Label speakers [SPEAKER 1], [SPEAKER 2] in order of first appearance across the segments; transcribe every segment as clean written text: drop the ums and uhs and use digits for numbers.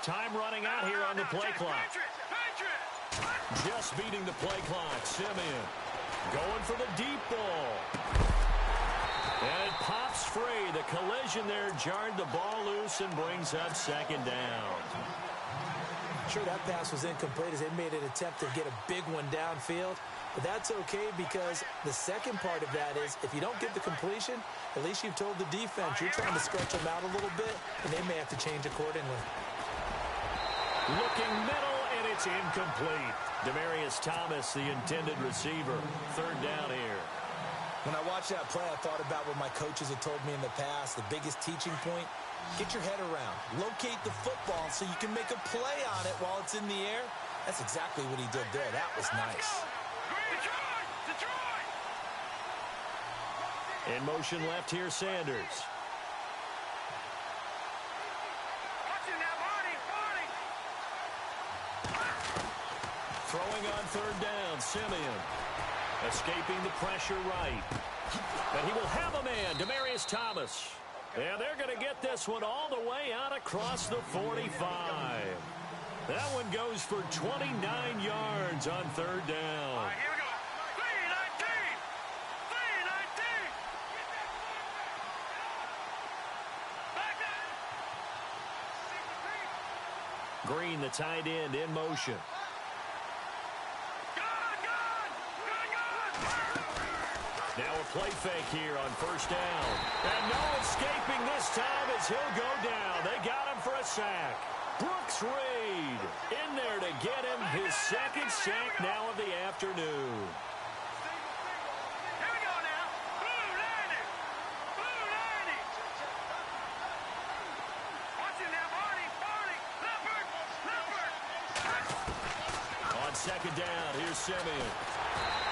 [SPEAKER 1] Time running out here on the play clock. Just beating the play clock. Simeon going for the deep ball. And it pops free. The collision there jarred the ball loose and brings up second down.
[SPEAKER 2] Sure, that pass was incomplete as they made an attempt to get a big one downfield. But that's okay because the second part of that is if you don't get the completion, at least you've told the defense you're trying to stretch them out a little bit, and they may have to change accordingly.
[SPEAKER 1] Looking middle, and it's incomplete. Demaryius Thomas, the intended receiver. Third down here.
[SPEAKER 2] When I watched that play, I thought about what my coaches had told me in the past. The biggest teaching point, get your head around. Locate the football so you can make a play on it while it's in the air. That's exactly what he did there. That was nice.
[SPEAKER 1] In motion left here, Sanders. Throwing on third down, Simeon. Escaping the pressure right. And he will have a man, Demaryius Thomas. And they're going to get this one all the way out across the 45. That one goes for 29 yards on third down.
[SPEAKER 3] All right, here we go. 3-19. 3-19.
[SPEAKER 1] Green, the tight end, in motion. Now a play fake here on first down. And no escaping this time as he'll go down. They got him for a sack. Brooks Reed in there to get him his second sack now of the afternoon.
[SPEAKER 3] Here we go now. Blue 90. Blue 90. Watch it now, Barney. Leopard.
[SPEAKER 1] On second down, here's Simeon.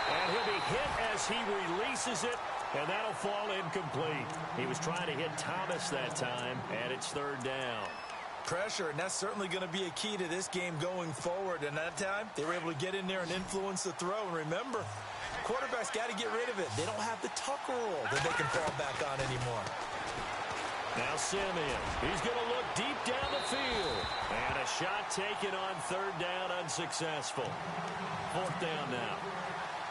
[SPEAKER 1] And he'll be hit as he releases it, and that'll fall incomplete. He was trying to hit Thomas that time, and it's third down.
[SPEAKER 2] Pressure, and that's certainly going to be a key to this game going forward. And that time, they were able to get in there and influence the throw. And remember, quarterbacks got to get rid of it. They don't have the tuck rule that they can fall back on anymore.
[SPEAKER 1] Now Simeon, he's going to look deep down the field. And a shot taken on third down, unsuccessful. Fourth down now.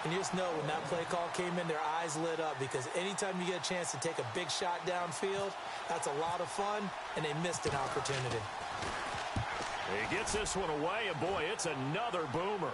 [SPEAKER 2] And you just know when that play call came in, their eyes lit up because anytime you get a chance to take a big shot downfield, that's a lot of fun, and they missed an opportunity.
[SPEAKER 1] He gets this one away, and boy, it's another boomer.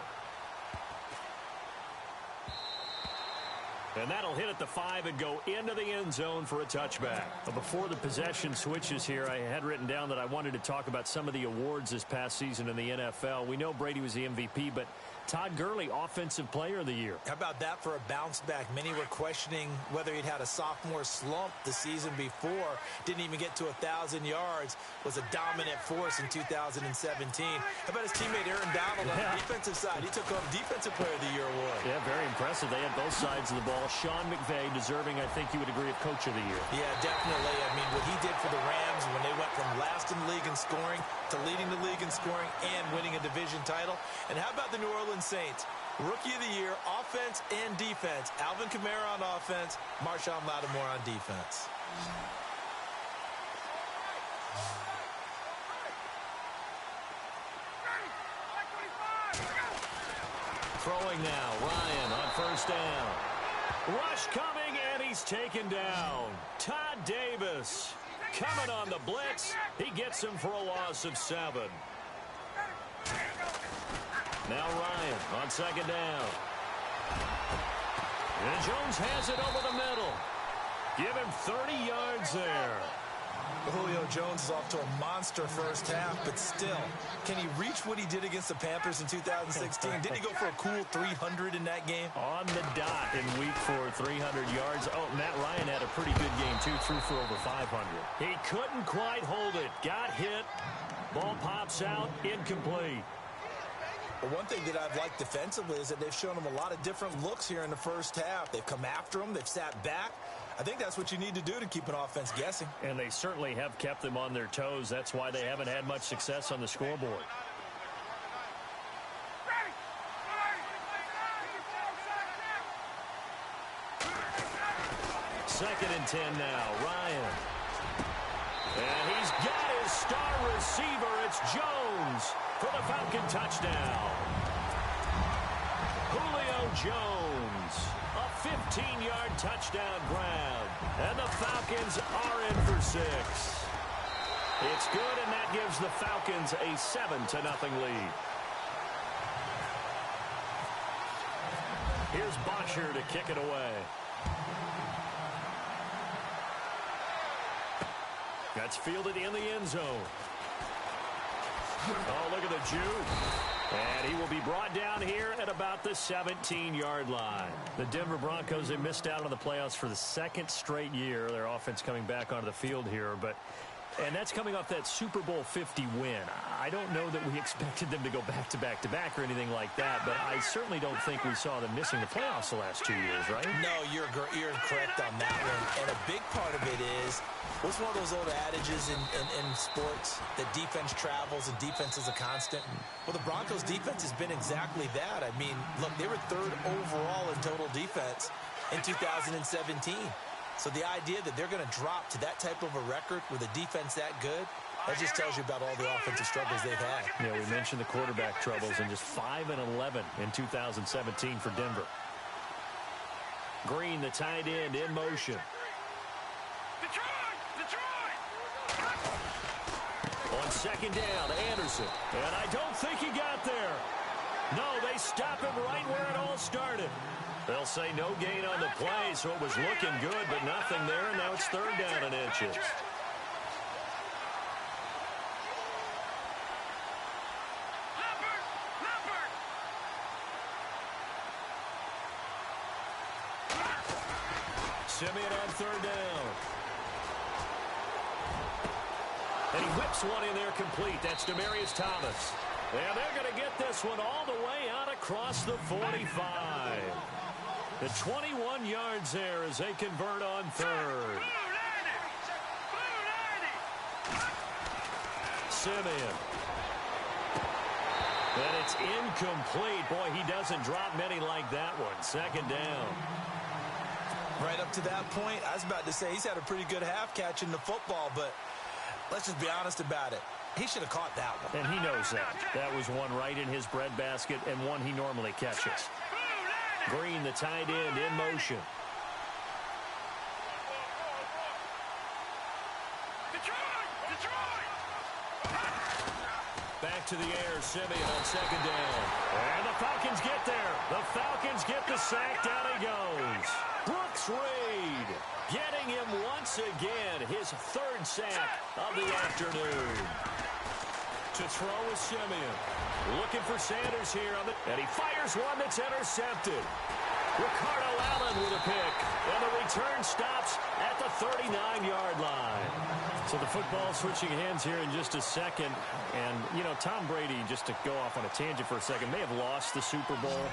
[SPEAKER 1] And that'll hit at the 5 and go into the end zone for a touchback. But before the possession switches here, I had written down that I wanted to talk about some of the awards this past season in the NFL. We know Brady was the MVP, but Todd Gurley, Offensive Player of the Year.
[SPEAKER 2] How about that for a bounce back? Many were questioning whether he'd had a sophomore slump the season before. Didn't even get to 1,000 yards. Was a dominant force in 2017. How about his teammate Aaron Donald on the defensive side? He took home Defensive Player of the Year award.
[SPEAKER 1] Yeah, very impressive. They had both sides of the ball. Sean McVay deserving, I think you would agree, of Coach of the Year.
[SPEAKER 2] Yeah, definitely. I mean, what he did for the Rams when they went from last in the league in scoring to leading the league in scoring and winning a division title. And how about the New Orleans Saints? Rookie of the Year, offense and defense. Alvin Kamara on offense, Marshawn Lattimore on defense.
[SPEAKER 1] Throwing now, Ryan on first down. Rush coming, and he's taken down. Todd Davis coming on the blitz. He gets him for a loss of 7. Now Ryan on second down. And Jones has it over the middle. Give him 30 yards there.
[SPEAKER 2] Julio Jones is off to a monster first half, but still, can he reach what he did against the Panthers in 2016? Didn't he go for a cool 300 in that game?
[SPEAKER 1] On the dot in week 4, 300 yards. Oh, Matt Ryan had a pretty good game, too, threw for over 500. He couldn't quite hold it. Got hit. Ball pops out, incomplete.
[SPEAKER 2] Well, one thing that I've liked defensively is that they've shown him a lot of different looks here in the first half. They've come after him. They've sat back. I think that's what you need to do to keep an offense guessing.
[SPEAKER 1] And they certainly have kept them on their toes. That's why they haven't had much success on the scoreboard. Second and 10 now. Ryan. And he's got his star receiver. It's Jones for the Falcon touchdown. Julio Jones, a 15-yard touchdown grab. And the Falcons are in for 6. It's good, and that gives the Falcons a 7-0 lead. Here's Bosher to kick it away. That's fielded in the end zone. Oh, look at the juke. And he will be brought down here at about the 17-yard line. The Denver Broncos, they missed out on the playoffs for the 2nd straight year. Their offense coming back onto the field here, and that's coming off that Super Bowl 50 win. I don't know that we expected them to go back-to-back-to-back or anything like that, but I certainly don't think we saw them missing the playoffs the last 2 years, right?
[SPEAKER 2] No, you're correct on that one. And a big part of it is, what's one of those old adages in sports, that defense travels and defense is a constant? Well, the Broncos' defense has been exactly that. I mean, look, they were 3rd overall in total defense in 2017. So the idea that they're going to drop to that type of a record with a defense that good, that just tells you about all the offensive struggles they've had.
[SPEAKER 1] Yeah, we mentioned the quarterback troubles, and just 5-11 in 2017 for Denver. Green, the tight end, in motion. On 2nd down, Anderson. And I don't think he got there. No, they stop him right where it all started. They'll say no gain on the play, so it was looking good, but nothing there, and now it's 3rd down and inches. Simeon on 3rd down. And he whips one in there complete. That's Demaryius Thomas. And they're going to get this one all the way out across the 45. The 21 yards there as they convert on 3rd. Simeon. And it's incomplete. Boy, he doesn't drop many like that one. 2nd down.
[SPEAKER 2] Right up to that point, I was about to say he's had a pretty good half catching the football, but let's just be honest about it. He should have caught that one.
[SPEAKER 1] And he knows that. That was one right in his breadbasket and one he normally catches. Green, the tight end, in motion. Back to the air, Simeon on 2nd down. And the Falcons get there. The Falcons get the sack. Down he goes. Brooks Reed getting him once again. His 3rd sack of the afternoon. To throw is Simeon. Looking for Sanders here. And he fires one that's intercepted. Ricardo Allen with a pick. And the return stops at the 39-yard line. So the football switching hands here in just a second. And, you know, Tom Brady, just to go off on a tangent for a second, may have lost the Super Bowl.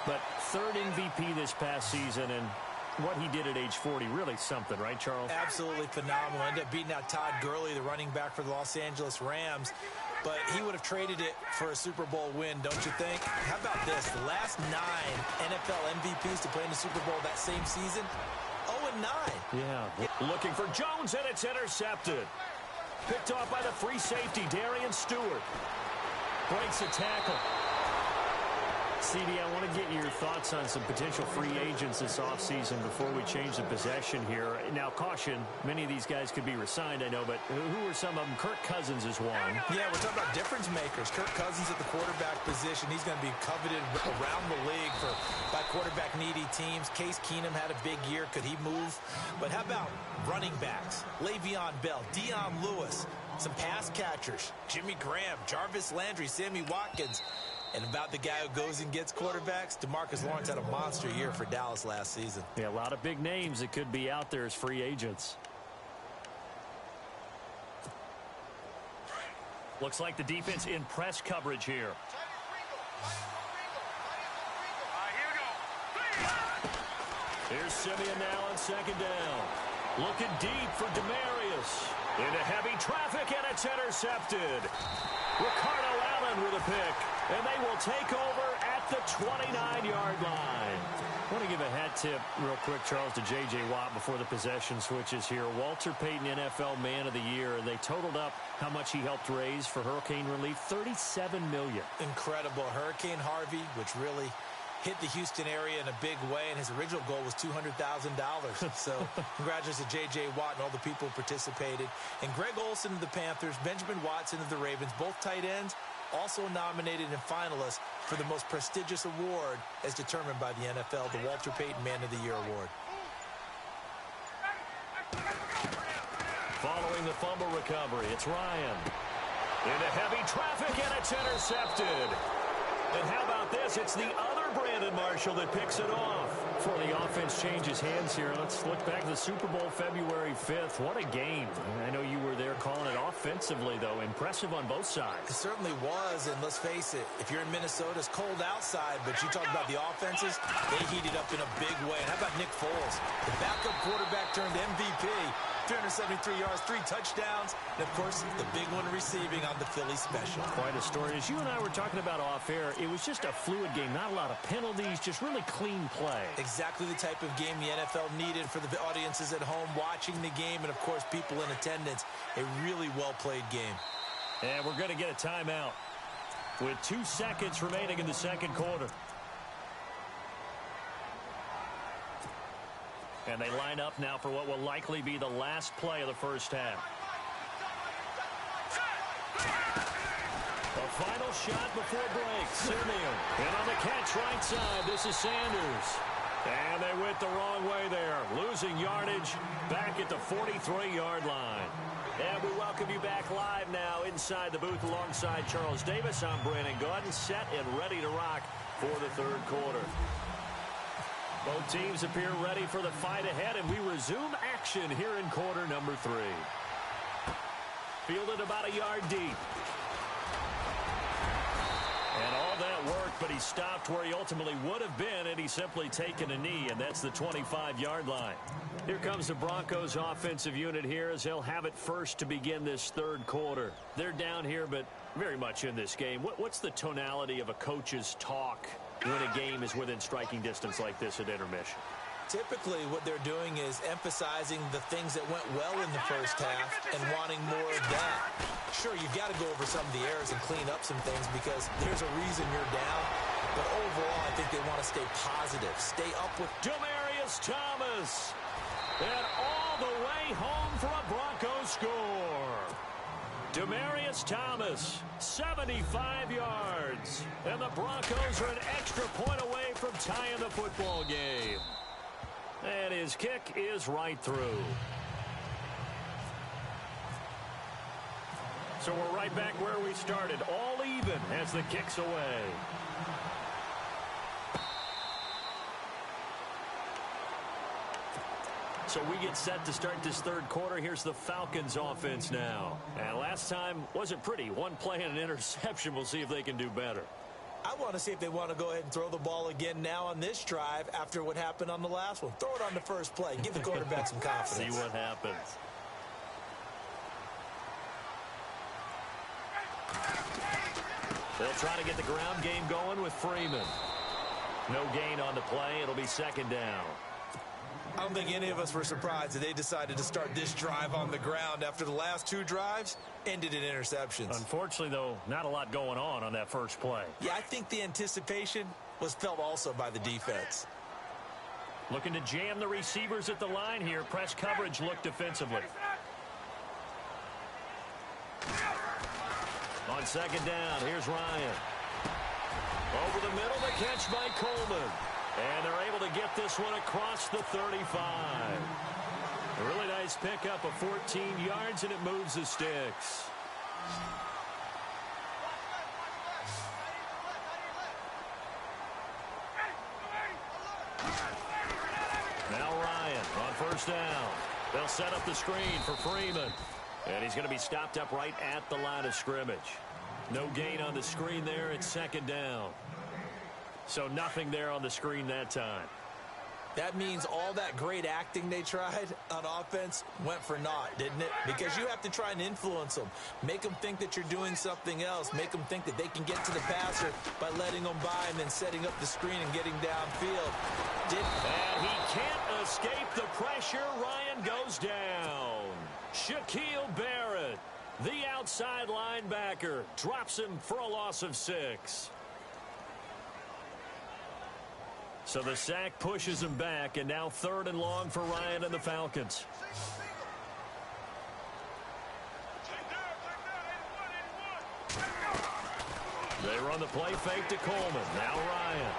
[SPEAKER 1] But 3rd MVP this past season, and what he did at age 40, really something, right, Charles?
[SPEAKER 2] Absolutely phenomenal. Ended up beating out Todd Gurley, the running back for the Los Angeles Rams. But he would have traded it for a Super Bowl win, don't you think? How about this? The last 9 NFL MVPs to play in the Super Bowl that same season, 0-9.
[SPEAKER 1] Yeah. Looking for Jones, and it's intercepted. Picked off by the free safety, Darian Stewart. Breaks a tackle. CD, I want to get your thoughts on some potential free agents this offseason before we change the possession here. Now, caution, many of these guys could be re-signed, I know, but who are some of them? Kirk Cousins is one.
[SPEAKER 2] Yeah, we're talking about difference makers. Kirk Cousins at the quarterback position. He's going to be coveted around the league by quarterback-needy teams. Case Keenum had a big year. Could he move? But how about running backs? Le'Veon Bell, Dion Lewis, some pass catchers, Jimmy Graham, Jarvis Landry, Sammy Watkins. And about the guy who goes and gets quarterbacks, DeMarcus Lawrence had a monster year for Dallas last season.
[SPEAKER 1] Yeah, a lot of big names that could be out there as free agents. Looks like the defense in press coverage here. Here's Simeon now on 2nd down. Looking deep for Demaryius. Into heavy traffic, and it's intercepted. Ricardo Allen with a pick. And they will take over at the 29-yard line. I want to give a hat tip real quick, Charles, to J.J. Watt before the possession switches here. Walter Payton, NFL Man of the Year. They totaled up how much he helped raise for hurricane relief, $37 million.
[SPEAKER 2] Incredible. Hurricane Harvey, which really hit the Houston area in a big way, and his original goal was $200,000. So congratulations to J.J. Watt and all the people who participated. And Greg Olsen of the Panthers, Benjamin Watson of the Ravens, both tight ends, also nominated and finalists for the most prestigious award as determined by the NFL, the Walter Payton Man of the Year Award.
[SPEAKER 1] Following the fumble recovery, it's Ryan. Into heavy traffic, and it's intercepted. And how about this? It's the other Brandon Marshall that picks it off. Before the offense changes hands here, let's look back to the Super Bowl February 5th. What a game. I know you were there calling it offensively, though. Impressive on both sides.
[SPEAKER 2] It certainly was, and let's face it, if you're in Minnesota, it's cold outside, but you talk about the offenses, they heated up in a big way. And how about Nick Foles? The backup quarterback turned MVP. 373 yards, 3 touchdowns, and, of course, the big one receiving on the Philly special.
[SPEAKER 1] Quite a story. As you and I were talking about off air, it was just a fluid game. Not a lot of penalties, just really clean play.
[SPEAKER 2] Exactly the type of game the NFL needed for the audiences at home watching the game and, of course, people in attendance. A really well-played game.
[SPEAKER 1] And we're going to get a timeout with 2 seconds remaining in the second quarter. And they line up now for what will likely be the last play of the first half. A final shot before break. Simeon. And on the catch right side, this is Sanders. And they went the wrong way there. Losing yardage back at the 43-yard line. And we welcome you back live now inside the booth alongside Charles Davis. I'm Brandon Gaudin, set and ready to rock for the third quarter. Both teams appear ready for the fight ahead, and we resume action here in quarter number 3. Fielded about a yard deep. And all that worked, but he stopped where he ultimately would have been, and he's simply taken a knee, and that's the 25-yard line. Here comes the Broncos offensive unit here as they'll have it first to begin this third quarter. They're down here, but very much in this game. What's the tonality of a coach's talk when a game is within striking distance like this at intermission?
[SPEAKER 2] Typically, what they're doing is emphasizing the things that went well in the first half and wanting more of that. Sure, you've got to go over some of the errors and clean up some things because there's a reason you're down. But overall, I think they want to stay positive, stay up with
[SPEAKER 1] Demaryius Thomas. And all the way home for a Broncos score. Demaryius Thomas, 75 yards. And the Broncos are an extra point away from tying the football game. And his kick is right through. So we're right back where we started, all even as the kick's away. So we get set to start this third quarter. Here's the Falcons offense now. And last time wasn't pretty. One play and an interception. We'll see if they can do better.
[SPEAKER 2] I want to see if they want to go ahead and throw the ball again now on this drive after what happened on the last one. Throw it on the first play. Give the quarterback some confidence.
[SPEAKER 1] See what happens. They'll try to get the ground game going with Freeman. No gain on the play. It'll be second down.
[SPEAKER 2] I don't think any of us were surprised that they decided to start this drive on the ground after the last 2 drives ended in interceptions.
[SPEAKER 1] Unfortunately, though, not a lot going on that first play.
[SPEAKER 2] Yeah, I think the anticipation was felt also by the defense.
[SPEAKER 1] Looking to jam the receivers at the line here. Press coverage look defensively. On second down, here's Ryan. Over the middle, the catch by Coleman. And they're able to get this one across the 35. A really nice pickup of 14 yards, and it moves the sticks. Now Ryan on first down. They'll set up the screen for Freeman. And he's going to be stopped up right at the line of scrimmage. No gain on the screen there. It's second down. So nothing there on the screen that time.
[SPEAKER 2] That means all that great acting they tried on offense went for naught, didn't it? Because you have to try and influence them. Make them think that you're doing something else. Make them think that they can get to the passer by letting them by and then setting up the screen and getting downfield.
[SPEAKER 1] And he can't escape the pressure. Ryan goes down. Shaquille Barrett, the outside linebacker, drops him for a loss of 6. So the sack pushes him back, and now 3rd and long for Ryan and the Falcons. They run the play fake to Coleman. Now Ryan.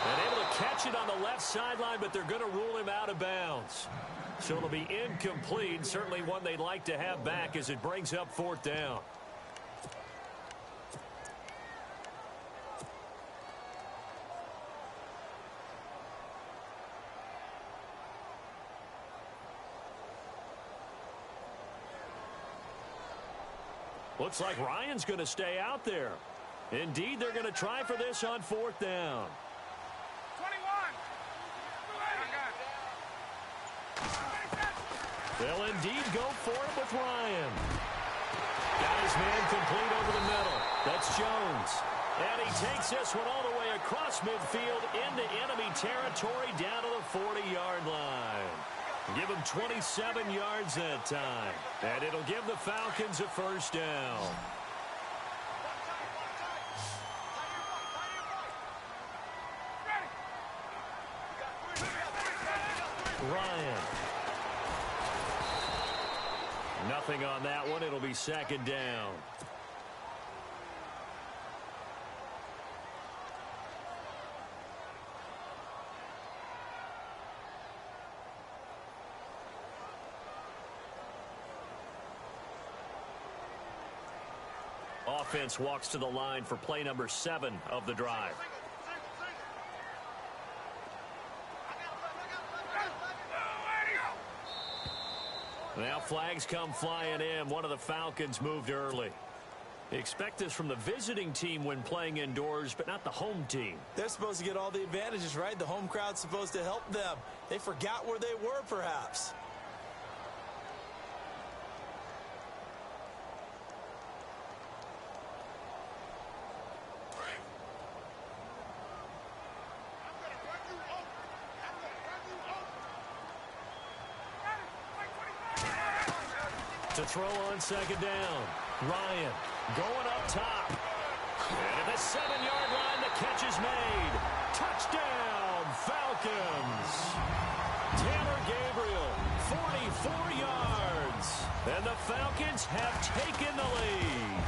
[SPEAKER 1] And able to catch it on the left sideline, but they're going to rule him out of bounds. So it'll be incomplete. Certainly one they'd like to have back as it brings up 4th down. Looks like Ryan's going to stay out there. Indeed, they're going to try for this on 4th down.
[SPEAKER 3] 21.
[SPEAKER 1] They'll indeed go for it with Ryan. Got his man complete over the middle. That's Jones. And he takes this one all the way across midfield into enemy territory down to the 40-yard line. Give him 27 yards that time. And it'll give the Falcons a 1st down. Ryan. Nothing on that one. It'll be 2nd down. Offense walks to the line for play number 7 of the drive. Now flags come flying in. One of the Falcons moved early. Expect this from the visiting team when playing indoors, but not the home team.
[SPEAKER 2] They're supposed to get all the advantages, right? The home crowd's supposed to help them. They forgot where they were, perhaps.
[SPEAKER 1] To throw on 2nd down. Ryan going up top. And at the 7-yard line, the catch is made. Touchdown, Falcons. Taylor Gabriel, 44 yards. And the Falcons have taken the lead.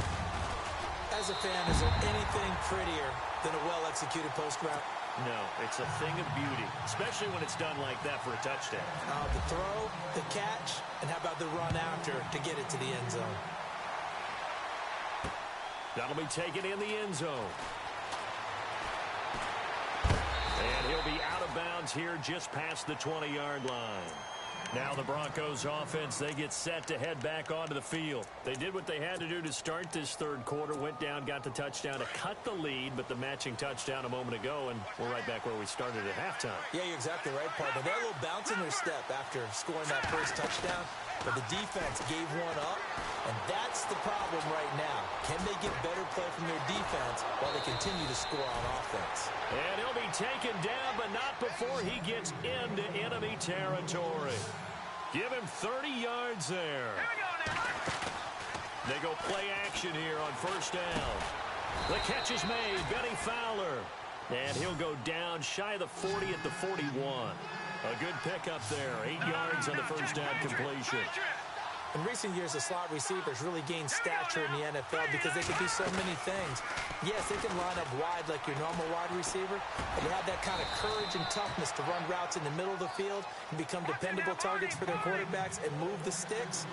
[SPEAKER 2] As a fan, is there anything prettier than a well-executed post route?
[SPEAKER 1] No, it's a thing of beauty, especially when it's done like that for a touchdown.
[SPEAKER 2] The throw, the catch, and how about the run after to get it to the end zone?
[SPEAKER 1] That'll be taken in the end zone. And he'll be out of bounds here just past the 20-yard line. Now the Broncos offense, they get set to head back onto the field. They did what they had to do to start this 3rd quarter, went down, got the touchdown to cut the lead, but the matching touchdown a moment ago, and we're right back where we started at halftime.
[SPEAKER 2] Yeah, you're exactly right, partner. They're a little bounce in their step after scoring that first touchdown, but the defense gave one up, and that's the problem right now. Can they get better play from their defense while they continue to score on offense?
[SPEAKER 1] And he'll be taken down, but not before he gets into enemy territory. Give him 30 yards there. They go play action here on 1st down. The catch is made. Benny Fowler. And he'll go down shy of the 40 at the 41. A good pickup there. 8 yards on the 1st down completion.
[SPEAKER 2] In recent years, the slot receivers really gained stature in the NFL because they can do so many things. Yes, they can line up wide like your normal wide receiver, but you have that kind of courage and toughness to run routes in the middle of the field and become dependable targets for their quarterbacks and move the sticks.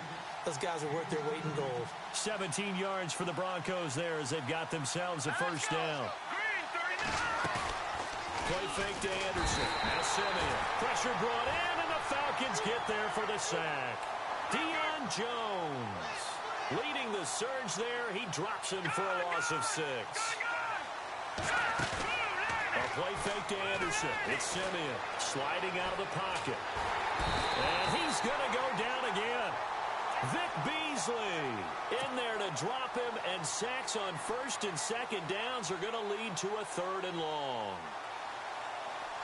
[SPEAKER 2] Those guys are worth their weight in gold.
[SPEAKER 1] 17 yards for the Broncos there as they've got themselves a 1st down. Play fake to Anderson. Now Simeon. Pressure brought in, and the Falcons get there for the sack. Deion Jones leading the surge there. He drops him for a loss of 6. A play fake to Anderson. It's Simeon sliding out of the pocket. And he's going to go down again. Vic Beasley in there to drop him, and sacks on first and second downs are going to lead to a 3rd and long.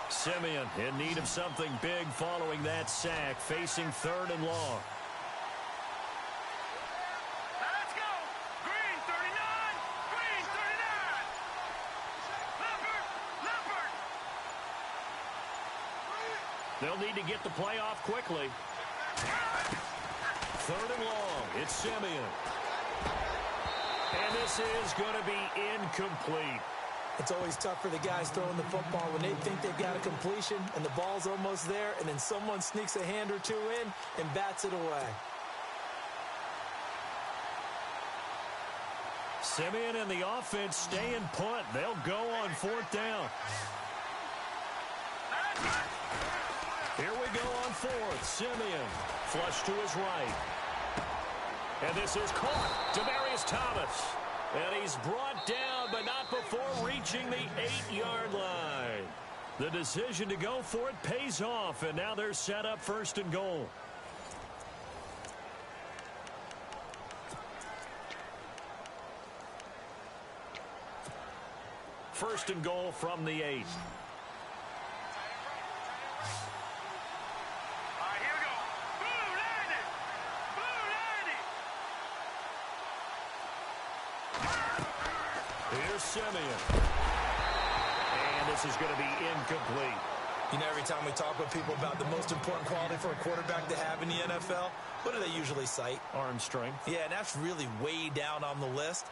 [SPEAKER 1] Simeon in need of something big following that sack, facing 3rd and long.
[SPEAKER 3] Let's go. Green 39. Green 39. Leopard.
[SPEAKER 1] They'll need to get the play off quickly. 3rd and long. It's Simeon. And this is going to be incomplete.
[SPEAKER 2] It's always tough for the guys throwing the football when they think they've got a completion and the ball's almost there, and then someone sneaks a hand or two in and bats it away.
[SPEAKER 1] Simeon and the offense stay and punt. They'll go on 4th down. Here we go on 4th. Simeon flush to his right. And this is caught. Demaryius Thomas. And he's brought down, but not before reaching the 8-yard line. The decision to go for it pays off, and now they're set up 1st and goal. First and goal from the 8. Here's Simeon. And this is going to be incomplete.
[SPEAKER 2] You know, every time we talk with people about the most important quality for a quarterback to have in the NFL, what do they usually cite?
[SPEAKER 1] Arm strength.
[SPEAKER 2] Yeah, and that's really way down on the list.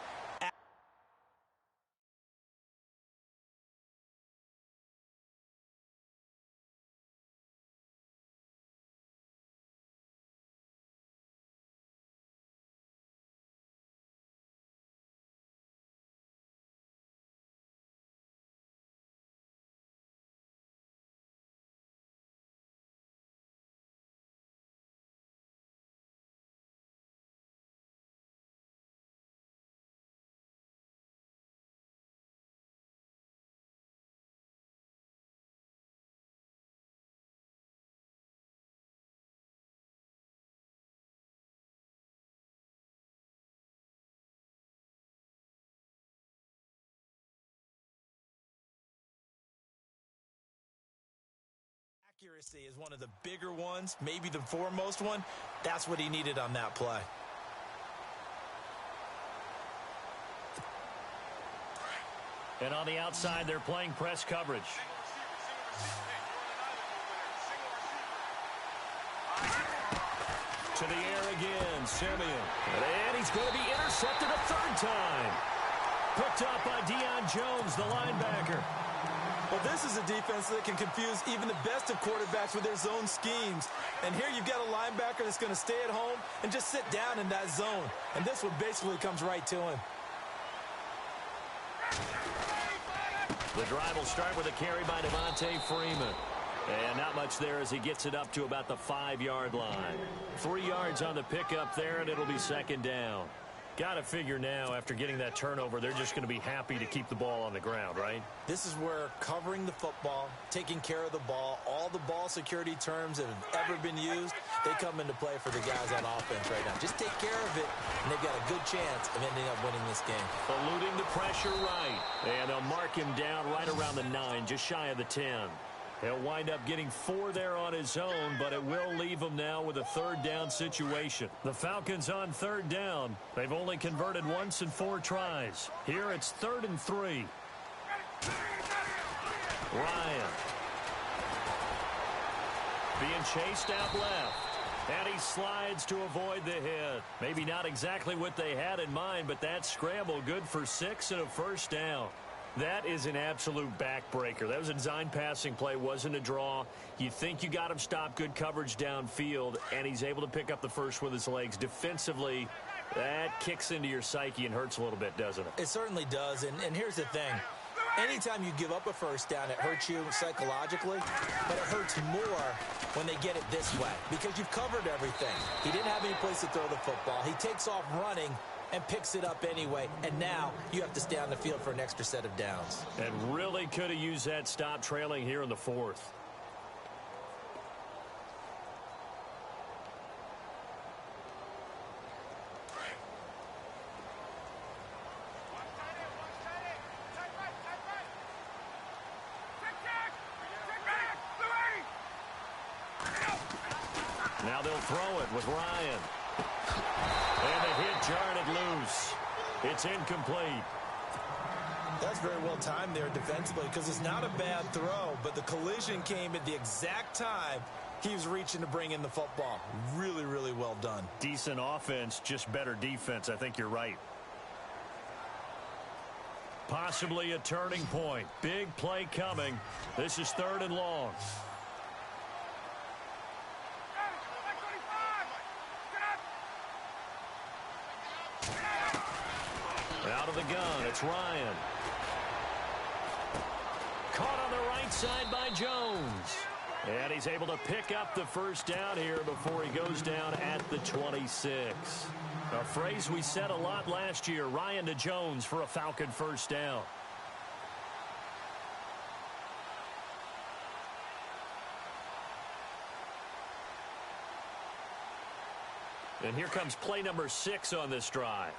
[SPEAKER 2] Accuracy is one of the bigger ones, maybe the foremost one. That's what he needed on that play.
[SPEAKER 1] And on the outside, they're playing press coverage. To the air again, Simeon. And he's going to be intercepted a 3rd time. Picked up by Deion Jones, the linebacker.
[SPEAKER 2] Well, this is a defense that can confuse even the best of quarterbacks with their zone schemes. And here you've got a linebacker that's going to stay at home and just sit down in that zone. And this one basically comes right to him.
[SPEAKER 1] The drive will start with a carry by Devontae Freeman. And not much there as he gets it up to about the 5-yard line. 3 yards on the pickup there, and it'll be 2nd down. Got to figure now, after getting that turnover, they're just going to be happy to keep the ball on the ground, right?
[SPEAKER 2] This is where covering the football, taking care of the ball, all the ball security terms that have ever been used, they come into play for the guys on offense right now. Just take care of it, and they've got a good chance of ending up winning this game.
[SPEAKER 1] Eluding the pressure right. And they'll mark him down right around the 9, just shy of the 10. He'll wind up getting 4 there on his own, but it will leave him now with a 3rd down situation. The Falcons on 3rd down. They've only converted once in 4 tries. Here it's 3rd and 3. Ryan. Being chased out left. And he slides to avoid the hit. Maybe not exactly what they had in mind, but that scramble good for 6 and a 1st down. That is an absolute backbreaker. That was a design passing play, wasn't a draw. You think you got him stopped, good coverage downfield, and he's able to pick up the first with his legs. Defensively, that kicks into your psyche and hurts a little bit, doesn't it?
[SPEAKER 2] It certainly does, and here's the thing. Anytime you give up a 1st down, it hurts you psychologically, but it hurts more when they get it this way because you've covered everything. He didn't have any place to throw the football. He takes off running, and picks it up anyway. And now you have to stay on the field for an extra set of downs.
[SPEAKER 1] And really could have used that stop trailing here in the fourth. Now they'll throw it with Ryan. And a hit jarred it loose. It's incomplete.
[SPEAKER 2] That's very well timed there defensively because it's not a bad throw, but the collision came at the exact time he was reaching to bring in the football. Really, really well done.
[SPEAKER 1] Decent offense, just better defense. I think you're right. Possibly a turning point. Big play coming. This is 3rd and long. Out of the gun, it's Ryan. Caught on the right side by Jones. And he's able to pick up the first down here before he goes down at the 26. A phrase we said a lot last year, Ryan to Jones for a Falcon first down. And here comes play number 6 on this drive.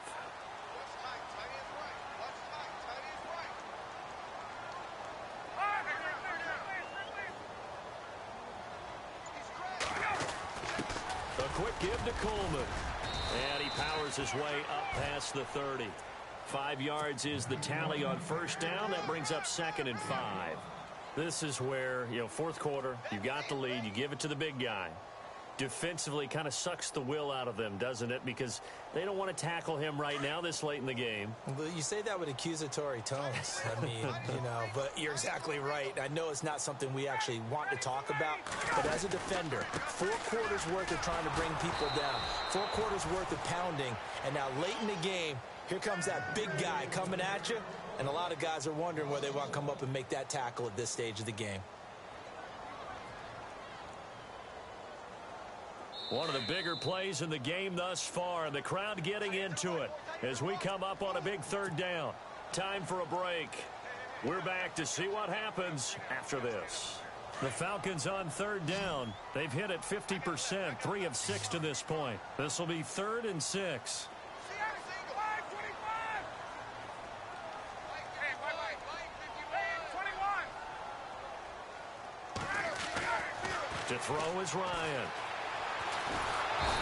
[SPEAKER 1] Quick give to Coleman. And he powers his way up past the 30. 5 yards is the tally on first down. That brings up 2nd and 5. This is where, fourth quarter, you got the lead. You give it to the big guy. Defensively kind of sucks the will out of them, doesn't it? Because they don't want to tackle him right now this late in the game.
[SPEAKER 2] Well, you say that with accusatory tones. I mean, but you're exactly right. I know it's not something we actually want to talk about, but as a defender, 4 quarters worth of trying to bring people down, 4 quarters worth of pounding, and now late in the game, here comes that big guy coming at you, and a lot of guys are wondering whether they want to come up and make that tackle at this stage of the game.
[SPEAKER 1] One of the bigger plays in the game thus far, and the crowd getting into it as we come up on a big 3rd down. Time for a break. We're back to see what happens after this. The Falcons on 3rd down. They've hit it 50%, 3 of 6 to this point. This will be 3rd and 6. To throw is Ryan.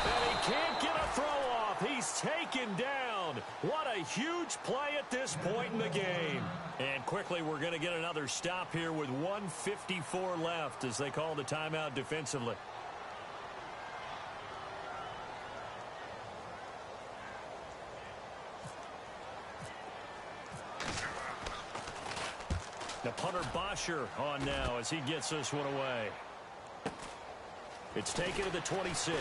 [SPEAKER 1] And he can't get a throw off. He's taken down. What a huge play at this point in the game. And quickly, we're going to get another stop here with 1:54 left as they call the timeout defensively. The punter Bosher on now as he gets this one away. It's taken to the 26.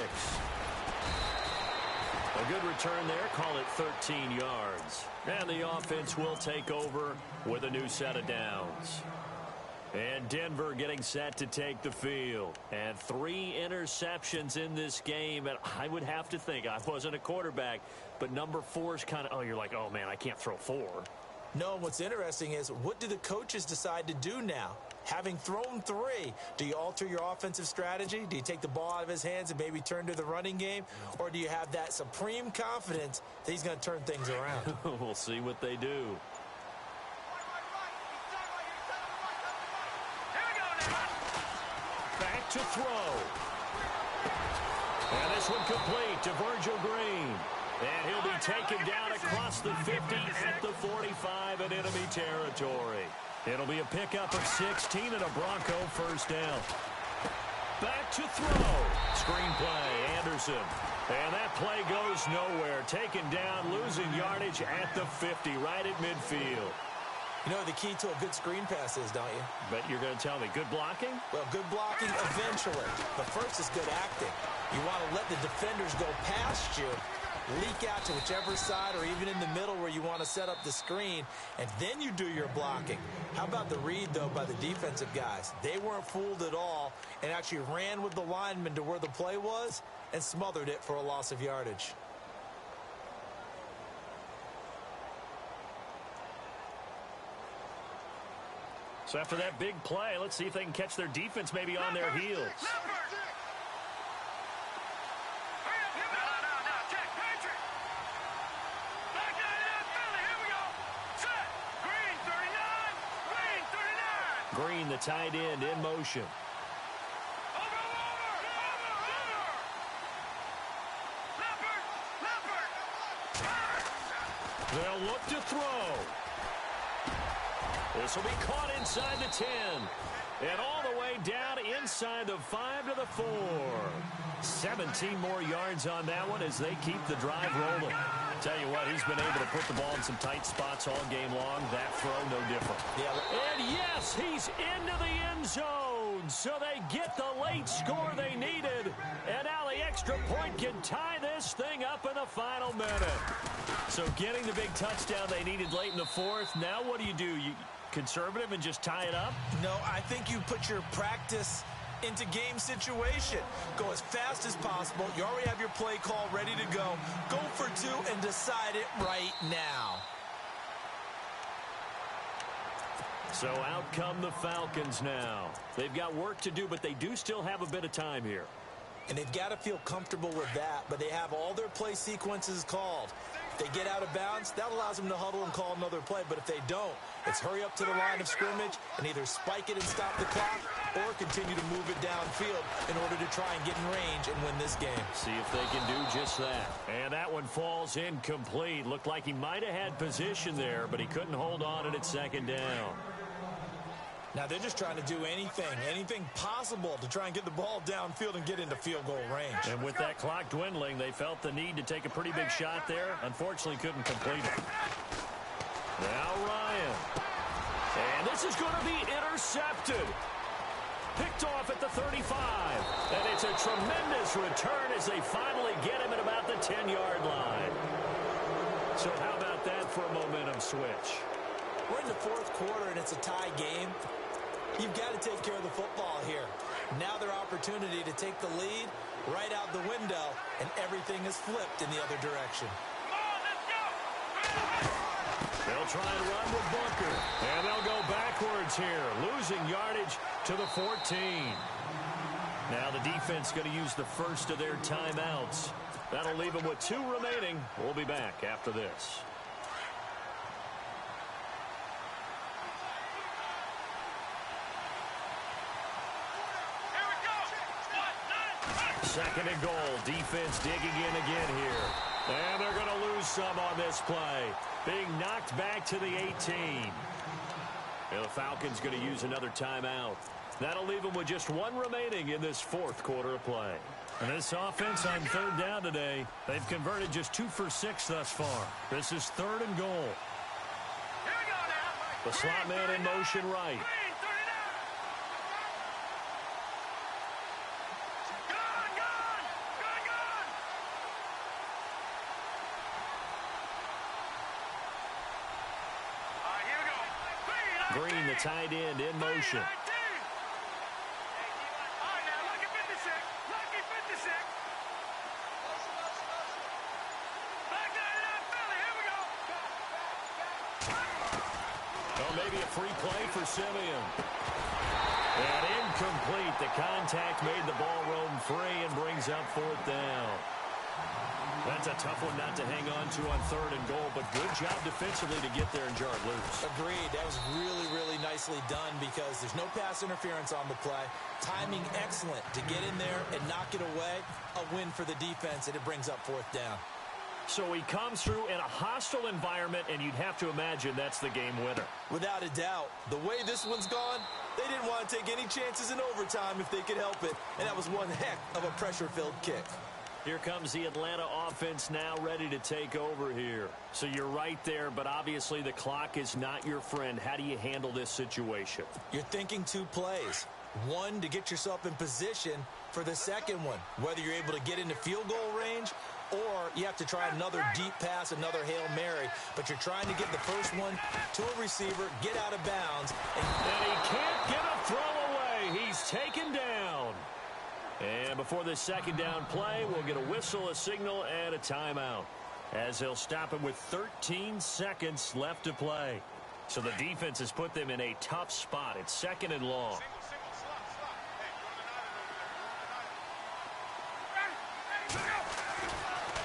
[SPEAKER 1] A good return there. Call it 13 yards. And the offense will take over with a new set of downs. And Denver getting set to take the field. And 3 interceptions in this game. And I would have to think, I wasn't a quarterback, but number 4 is kind of, you're like, oh, man, I can't throw 4.
[SPEAKER 2] No, what's interesting is what do the coaches decide to do now? Having thrown 3, do you alter your offensive strategy? Do you take the ball out of his hands and maybe turn to the running game? Or do you have that supreme confidence that he's going to turn things around?
[SPEAKER 1] We'll see what they do. Back to throw. And this one complete to Virgil Green. And he'll be taken down across the 50 at the 45 in enemy territory. It'll be a pickup of 16 and a Bronco first down. Back to throw. Screenplay, Anderson. And that play goes nowhere. Taken down, losing yardage at the 50, right at midfield.
[SPEAKER 2] You know the key to a good screen pass is, don't you?
[SPEAKER 1] Bet you're going to tell me good blocking?
[SPEAKER 2] Well, good blocking eventually. But first is good acting. You want to let the defenders go past you, leak out to whichever side or even in the middle where you want to set up the screen, and then you do your blocking. How about the read, though, by the defensive guys? They weren't fooled at all and actually ran with the lineman to where the play was and smothered it for a loss of yardage.
[SPEAKER 1] So after that big play, let's see if they can catch their defense maybe on their heels. Green, the tight end, in motion. They'll look to throw. This will be caught inside the 10. And all the way down inside the 5 to the 4. 17 more yards on that one as they keep the drive rolling. Tell you what, he's been able to put the ball in some tight spots all game long. That throw, no different. Yeah. And yes, he's into the end zone. So they get the late score they needed. And now the extra point can tie this thing up in the final minute. So getting the big touchdown they needed late in the fourth. Now what do? You conservative and just tie it up?
[SPEAKER 2] No, I think you put your practice into game situation. Go as fast as possible. You already have your play call ready to go. Go for 2 and decide it right now.
[SPEAKER 1] So out come the Falcons now. They've got work to do, but they do still have a bit of time here.
[SPEAKER 2] And they've got to feel comfortable with that, but they have all their play sequences called. If they get out of bounds, that allows them to huddle and call another play. But if they don't, it's hurry up to the line of scrimmage and either spike it and stop the clock or continue to move it downfield in order to try and get in range and win this game.
[SPEAKER 1] See if they can do just that. And that one falls incomplete. Looked like he might have had position there, but he couldn't hold on it at second down.
[SPEAKER 2] Now they're just trying to do anything possible to try and get the ball downfield and get into field goal range.
[SPEAKER 1] And with that clock dwindling, they felt the need to take a pretty big shot there. Unfortunately, couldn't complete it. Now Ryan. And this is going to be intercepted. Picked off at the 35. And it's a tremendous return as they finally get him at about the 10-yard line. So how about that for a momentum switch?
[SPEAKER 2] We're in the fourth quarter and it's a tie game. You've got to take care of the football here. Now their opportunity to take the lead right out the window, and everything is flipped in the other direction.
[SPEAKER 1] They'll try and run with Booker, and they'll go backwards here, losing yardage to the 14. Now the defense going to use the first of their timeouts. That'll leave them with 2 remaining. We'll be back after this. Second and goal. Defense digging in again here. And they're going to lose some on this play. Being knocked back to the 18. And the Falcons going to use another timeout. That'll leave them with just 1 remaining in this fourth quarter of play. And this offense on third down today, they've converted just 2 for 6 thus far. This is third and goal. The slot man in motion right. Green, the tight end, in motion. Oh, maybe a free play for Simeon. And incomplete. The contact made the ball roam free and brings up fourth down. That's a tough one not to hang on to on third and goal, but good job defensively to get there and jar it loose.
[SPEAKER 2] Agreed. That was really, really nicely done because there's no pass interference on the play. Timing excellent to get in there and knock it away. A win for the defense, and it brings up fourth down.
[SPEAKER 1] So he comes through in a hostile environment, and you'd have to imagine that's the game winner.
[SPEAKER 2] Without a doubt. The way this one's gone, they didn't want to take any chances in overtime if they could help it, and that was one heck of a pressure-filled kick.
[SPEAKER 1] Here comes the Atlanta offense now ready to take over here. So you're right there, but obviously the clock is not your friend. How do you handle this situation?
[SPEAKER 2] You're thinking 2 plays. One, to get yourself in position for the second one, whether you're able to get into field goal range or you have to try another deep pass, another Hail Mary. But you're trying to get the first one to a receiver, get out of bounds.
[SPEAKER 1] And he can't get a throw away. He's taken down. And before this second down play, we'll get a whistle, a signal, and a timeout as they'll stop him with 13 seconds left to play. So the defense has put them in a tough spot. It's 2nd and long.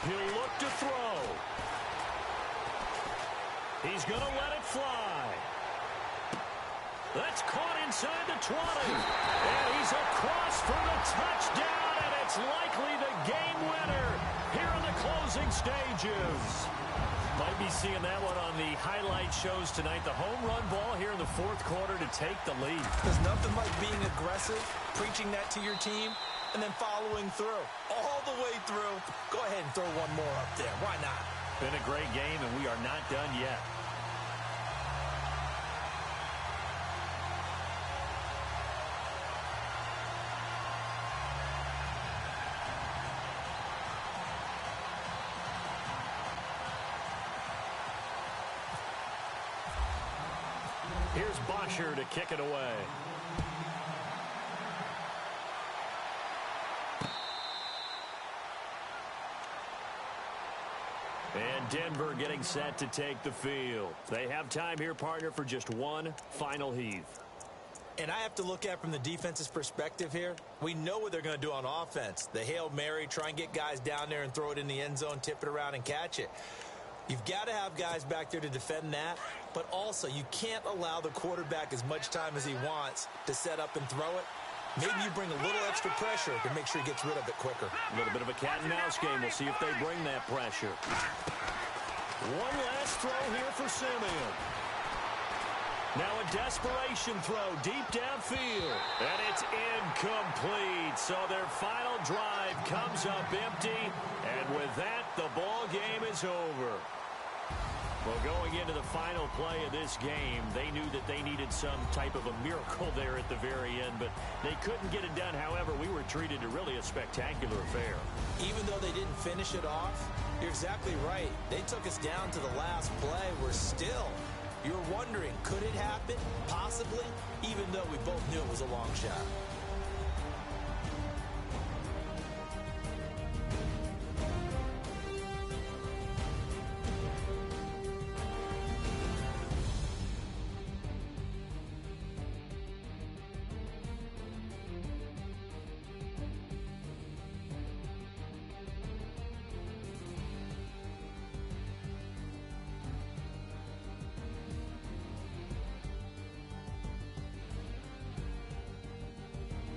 [SPEAKER 1] He'll look to throw. He's going to let it fly. That's caught inside the 20. And he's across for the touchdown, and it's likely the game winner here in the closing stages. Might be seeing that one on the highlight shows tonight. The home run ball here in the 4th quarter to take the lead.
[SPEAKER 2] There's nothing like being aggressive, preaching that to your team, and then following through. All the way through. Go ahead and throw one more up there. Why not?
[SPEAKER 1] Been a great game, and we are not done yet. Here's Bosher to kick it away. And Denver getting set to take the field. They have time here, partner, for just one final heave.
[SPEAKER 2] And I have to look at from the defense's perspective here. We know what they're going to do on offense. The Hail Mary, try and get guys down there and throw it in the end zone, tip it around and catch it. You've got to have guys back there to defend that, but also you can't allow the quarterback as much time as he wants to set up and throw it. Maybe you bring a little extra pressure to make sure he gets rid of it quicker.
[SPEAKER 1] A little bit of a cat and mouse game. We'll see if they bring that pressure. One last throw here for Simeon. Now a desperation throw deep downfield. And it's incomplete. So their final drive comes up empty. And with that, the ball game is over. Well, going into the final play of this game, they knew that they needed some type of a miracle there at the very end, but they couldn't get it done. However, we were treated to really a spectacular affair.
[SPEAKER 2] Even though they didn't finish it off, you're exactly right. They took us down to the last play. You're wondering, could it happen? Possibly, even though we both knew it was a long shot.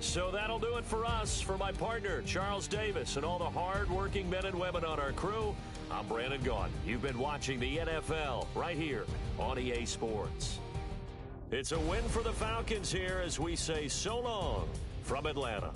[SPEAKER 1] So that'll do it for us. For my partner, Charles Davis, and all the hard-working men and women on our crew, I'm Brandon Gaudin. You've been watching the NFL right here on EA Sports. It's a win for the Falcons here as we say so long from Atlanta.